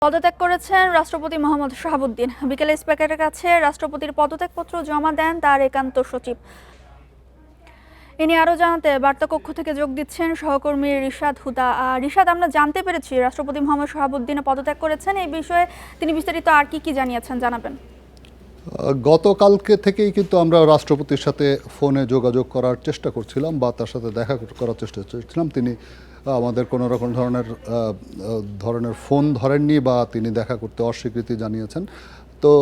পদত্যাগ করেছেন রাষ্ট্রপতি মোহাম্মদ শাহাবুদ্দিন। বিকেলে স্পিকারের কাছে রাষ্ট্রপতির পদত্যাগপত্র জমা দেন তার একান্ত সচিব। ইনি আরও জানাতে বার্তাকক্ষ থেকে যোগ দিচ্ছেন সহকর্মী রিশাদ হুদা। রিশাদ, আমরা জানতে পেরেছি রাষ্ট্রপতি মোহাম্মদ শাহাবুদ্দিন পদত্যাগ করেছেন। এই বিষয়ে তিনি বিস্তারিত আর কি জানিয়েছেন জানাবেন? গতকালকে থেকেই কিন্তু আমরা রাষ্ট্রপতির সাথে ফোনে যোগাযোগ করার চেষ্টা করছিলাম বা তার সাথে দেখা করার চেষ্টা করছিলাম। তিনি আমাদের কোনো রকম ধরনের ফোন ধরেননি বা তিনি দেখা করতে অস্বীকৃতি জানিয়েছেন। তো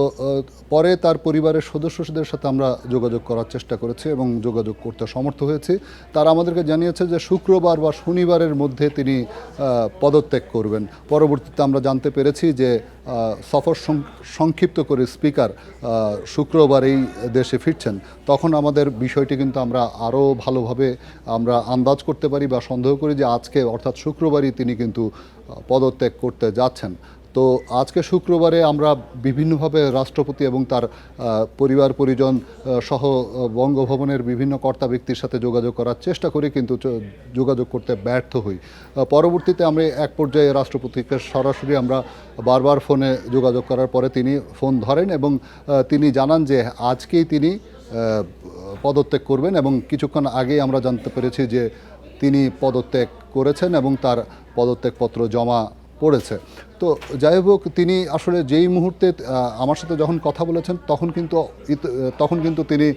পরে তার পরিবারের সদস্যদের সাথে আমরা যোগাযোগ করার চেষ্টা করেছি এবং যোগাযোগ করতে সমর্থ হয়েছি। তারা আমাদেরকে জানিয়েছে যে শুক্রবার বা শনিবারের মধ্যে তিনি পদত্যাগ করবেন। পরবর্তীতে আমরা জানতে পেরেছি যে সফর সংক্ষিপ্ত করে স্পিকার শুক্রবারেই দেশে ফিরছেন। তখন আমাদের বিষয়টি কিন্তু আমরা আরও ভালোভাবে আমরা আন্দাজ করতে পারি বা সন্দেহ করি যে আজকে অর্থাৎ শুক্রবারই তিনি কিন্তু পদত্যাগ করতে যাচ্ছেন। তো আজকে শুক্রবারে আমরা বিভিন্নভাবে রাষ্ট্রপতি এবং তার পরিবার পরিজন সহ বঙ্গভবনের বিভিন্ন কর্তা ব্যক্তির সাথে যোগাযোগ করার চেষ্টা করি, কিন্তু যোগাযোগ করতে ব্যর্থ হই। পরবর্তীতে আমরা এক পর্যায়ে রাষ্ট্রপতিকে সরাসরি আমরা বারবার ফোনে যোগাযোগ করার পরে তিনি ফোন ধরেন এবং তিনি জানান যে আজকেই তিনি পদত্যাগ করবেন এবং কিছুক্ষণ আগেই আমরা জানতে পেরেছি যে তিনি পদত্যাগ করেছেন এবং তার পদত্যাগপত্র জমা পড়েছে। তো যাই হোক, তিনি আসলে যেই মুহূর্তে আমার সাথে যখন কথা বলেছেন তখন কিন্তু তিনি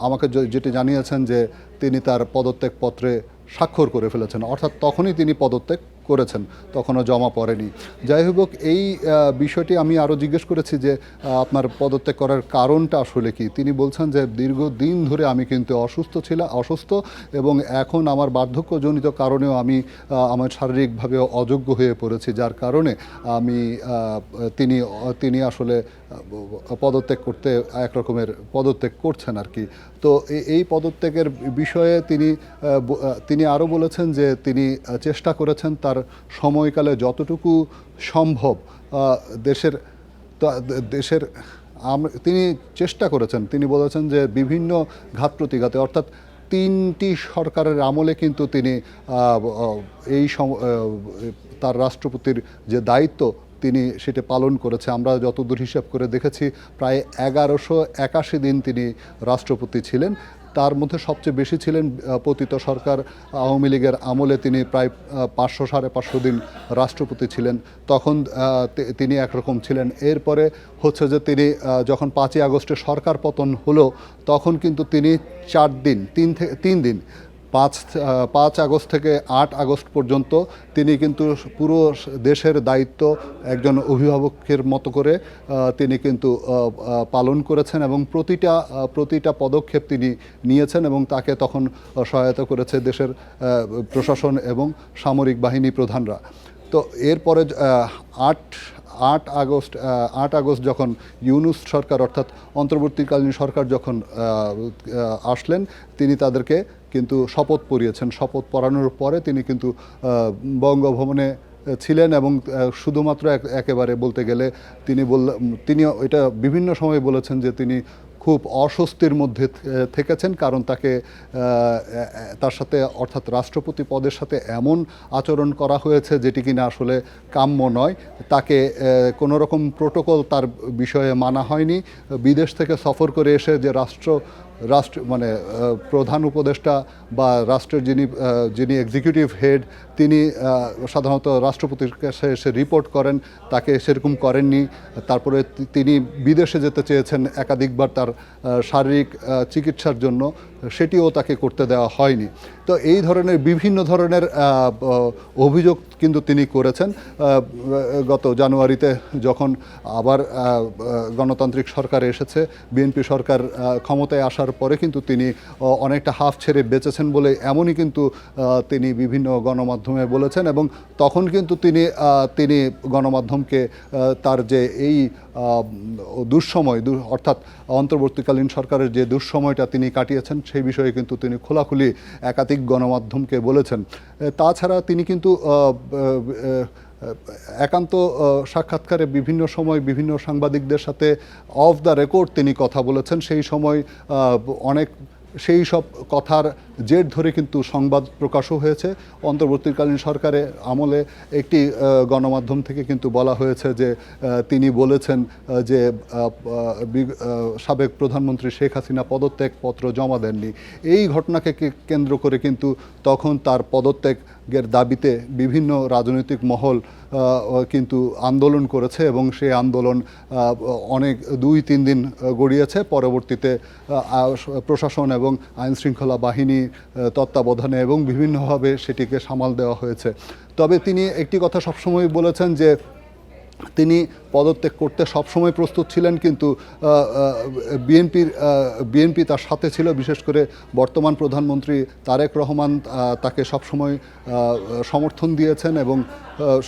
আমাকে যেটি জানিয়েছেন যে তিনি তার পদত্যাগপত্রে স্বাক্ষর করে ফেলেছেন, অর্থাৎ তখনই তিনি পদত্যাগ করেছেন, তখনও জমা পড়েনি। যাই হোক, এই বিষয়টি আমি আরও জিজ্ঞেস করেছি যে আপনার পদত্যাগ করার কারণটা আসলে কি। তিনি বলছেন যে দীর্ঘদিন ধরে আমি কিন্তু অসুস্থ এবং এখন আমার বার্ধক্যজনিত কারণেও আমি আমার শারীরিকভাবে অযোগ্য হয়ে পড়েছি, যার কারণে আমি তিনি আসলে পদত্যাগ করতে এক রকমের পদত্যাগ করছেন আর কি। তো এই পদত্যাগের বিষয়ে তিনি আরও বলেছেন যে তিনি চেষ্টা করেছেন তার সময়কালে যতটুকু সম্ভব তিনি চেষ্টা করেছেন। তিনি বলেছেন যে বিভিন্ন ঘাত প্রতিঘাতে অর্থাৎ 3টি সরকারের আমলে কিন্তু তিনি তার রাষ্ট্রপতির যে দায়িত্ব তিনি সেটা পালন করেছে। আমরা যতদূর হিসাব করে দেখেছি প্রায় 1181 দিন তিনি রাষ্ট্রপতি ছিলেন। তার মধ্যে সবচেয়ে বেশি ছিলেন পতিত সরকার আওয়ামী লীগের আমলে, তিনি প্রায় 500-550 দিন রাষ্ট্রপতি ছিলেন। তখন তিনি একরকম ছিলেন। এরপরে হচ্ছে যে তিনি যখন 5ই আগস্টে সরকার পতন হলো তখন কিন্তু তিনি 3 দিন 5 আগস্ট থেকে 8 আগস্ট পর্যন্ত তিনি কিন্তু পুরো দেশের দায়িত্ব একজন অভিভাবকের মতো করে তিনি কিন্তু পালন করেছেন এবং প্রতিটা পদক্ষেপ তিনি নিয়েছেন এবং তাকে তখন সহায়তা করেছে দেশের প্রশাসন এবং সামরিক বাহিনী প্রধানরা। তো এরপরে 8 আগস্ট যখন ইউনূস সরকার অর্থাৎ অন্তর্বর্তীকালীন সরকার যখন আসলেন, তিনি তাদেরকে কিন্তু শপথ পড়িয়েছেন। শপথ পড়ানোর পরে তিনি কিন্তু বঙ্গভবনে ছিলেন এবং শুধুমাত্র একেবারে বলতে গেলে তিনি এটা বিভিন্ন সময় বলেছেন যে তিনি খুব অস্বস্তির মধ্যে থেকেছেন, কারণ তার সাথে অর্থাৎ রাষ্ট্রপতি পদের সাথে এমন আচরণ করা হয়েছে যেটি কিনা আসলে কাম্য নয়। তাকে কোনো রকম প্রোটোকল তার বিষয়ে মানা হয়নি। বিদেশ থেকে সফর করে এসে যে মানে প্রধান উপদেষ্টা বা রাষ্ট্রের যিনি এক্সিকিউটিভ হেড, তিনি সাধারণত রাষ্ট্রপতির কাছে এসে রিপোর্ট করেন, তাকে সেরকম করেননি। তারপরে তিনি বিদেশে যেতে চেয়েছেন একাধিকবার তার শারীরিক চিকিৎসার জন্য, সেটিও তাকে করতে দেওয়া হয়নি। তো এই ধরনের বিভিন্ন ধরনের অভিযোগ কিন্তু তিনি করেছেন। গত জানুয়ারিতে যখন আবার গণতান্ত্রিক সরকার এসেছে, বিএনপি সরকার ক্ষমতায় আসার পরে কিন্তু তিনি অনেকটা হাফ ছেড়ে বেঁচেছেন বলে এমনই কিন্তু তিনি বিভিন্ন গণমাধ্যমে বলেছেন এবং তখন কিন্তু তিনি গণমাধ্যমকে তার যে এই দুঃসময় অর্থাৎ অন্তর্বর্তীকালীন সরকারের যে দুঃসময়টা তিনি কাটিয়েছেন সেই বিষয়ে কিন্তু তিনি খোলাখুলি একাধিক গণমাধ্যমকে বলেছেন। তাছাড়া তিনি কিন্তু একান্ত সাক্ষাৎকারে বিভিন্ন সময় বিভিন্ন সাংবাদিকদের সাথে অফ দ্য রেকর্ড তিনি কথা বলেছেন। সেই সময় অনেক সেই সব কথার জের ধরে কিন্তু সংবাদ প্রকাশও হয়েছে। অন্তর্বর্তীকালীন সরকারে আমলে একটি গণমাধ্যম থেকে কিন্তু বলা হয়েছে যে তিনি বলেছেন যে সাবেক প্রধানমন্ত্রী শেখ হাসিনা পদত্যাগপত্র জমা দেননি। এই ঘটনাকে কেন্দ্র করে কিন্তু তখন তার পদত্যাগের দাবিতে বিভিন্ন রাজনৈতিক মহল কিন্তু আন্দোলন করেছে এবং সেই আন্দোলন অনেক 2-3 দিন গড়িয়েছে। পরবর্তীতে প্রশাসন এবং আইনশৃঙ্খলা বাহিনী তত্ত্বাবধানে এবং বিভিন্নভাবে সেটিকে সামাল দেওয়া হয়েছে। তবে তিনি একটি কথা সবসময় বলেছেন যে তিনি পদত্যাগ করতে সবসময় প্রস্তুত ছিলেন, কিন্তু বিএনপি তার সাথে ছিল। বিশেষ করে বর্তমান প্রধানমন্ত্রী তারেক রহমান তাকে সবসময় সমর্থন দিয়েছেন এবং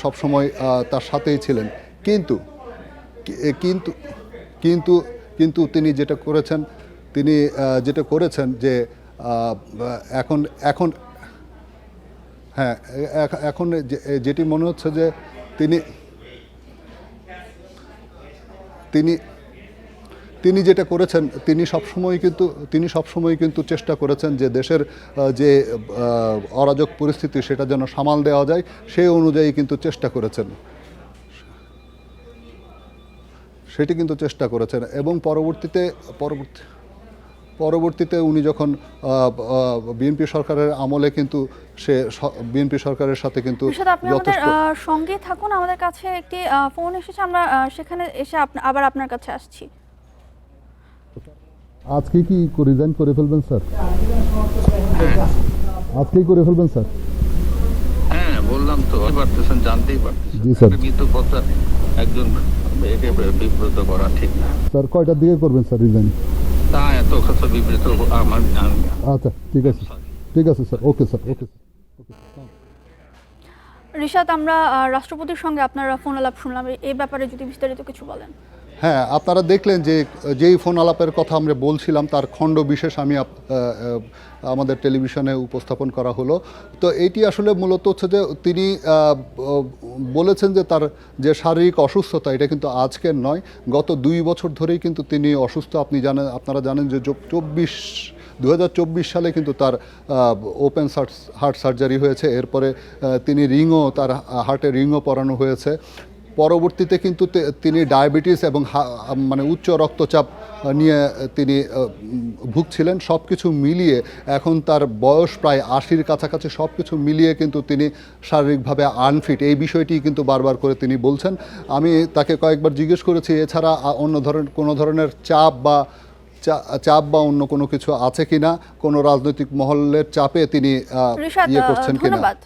সবসময় তার সাথেই ছিলেন। কিন্তু কিন্তু কিন্তু কিন্তু তিনি যেটা করেছেন যে এখন এখন হ্যাঁ এখন যেটি মনে হচ্ছে যে তিনি যেটা করেছেন, তিনি সবসময় কিন্তু চেষ্টা করেছেন যে দেশের যে অরাজক পরিস্থিতি সেটা যেন সামাল দেওয়া যায়, সেই অনুযায়ী কিন্তু চেষ্টা করেছেন এবং পরবর্তীতে উনি যখন বিএনপি সরকারের আমলে কিন্তু বিএনপি সরকারের সাথে কিন্তু আপনি আমাদের সঙ্গে থাকুন। আমাদের কাছে একটি ফোন এসেছে, আমরা সেখানে এসে আবার আপনার কাছে আসছি। আজকে কি রিজাইন করে ফেলবেন স্যার? আজকেই করে ফেলবেন স্যার? হ্যাঁ, বললাম তো, জানতেই পারতেছেন। জি স্যার। মৃত্যু কথা একজন একে বিব্রত করা ঠিক না। স্যার কয়টার দিকে করবেন স্যার রিজাইন? তা এত কথা বিব্রত আমার। আচ্ছা ঠিক আছে স্যার। Okay sir. রিশাদ, আমরা রাষ্ট্রপতির সঙ্গে আপনার ফোন আলাপ শুনলাম, এই ব্যাপারে যদি বিস্তারিত কিছু বলেন। হ্যাঁ, আপনারা দেখলেন যে যেই ফোন আলাপের কথা আমরা বলছিলাম তার খণ্ড বিশেষ আমাদের টেলিভিশনে উপস্থাপন করা হলো। তো এটি আসলে মূলত হচ্ছে যে তিনি বলেছেন যে তার যে শারীরিক অসুস্থতা এটা কিন্তু আজকের নয়, গত 2 বছর ধরেই কিন্তু তিনি অসুস্থ। আপনারা জানেন যে 2024 সালে কিন্তু তার ওপেন হার্ট সার্জারি হয়েছে। এরপরে তিনি তার হার্টে রিংও পরানো হয়েছে। পরবর্তীতে কিন্তু তিনি ডায়াবেটিস এবং মানে উচ্চ রক্তচাপ নিয়ে তিনি ভুগছিলেন। সব কিছু মিলিয়ে এখন তার বয়স প্রায় 80-র কাছাকাছি। সব কিছু মিলিয়ে কিন্তু তিনি শারীরিকভাবে আনফিট, এই বিষয়টি কিন্তু বারবার করে তিনি বলছেন। আমি তাকে কয়েকবার জিজ্ঞেস করেছি এছাড়া কোনো ধরনের চাপ বা অন্য কোনো কিছু আছে কিনা, কোনো রাজনৈতিক মহলের চাপে তিনি ইয়ে করছেন কিনা। ধন্যবাদ।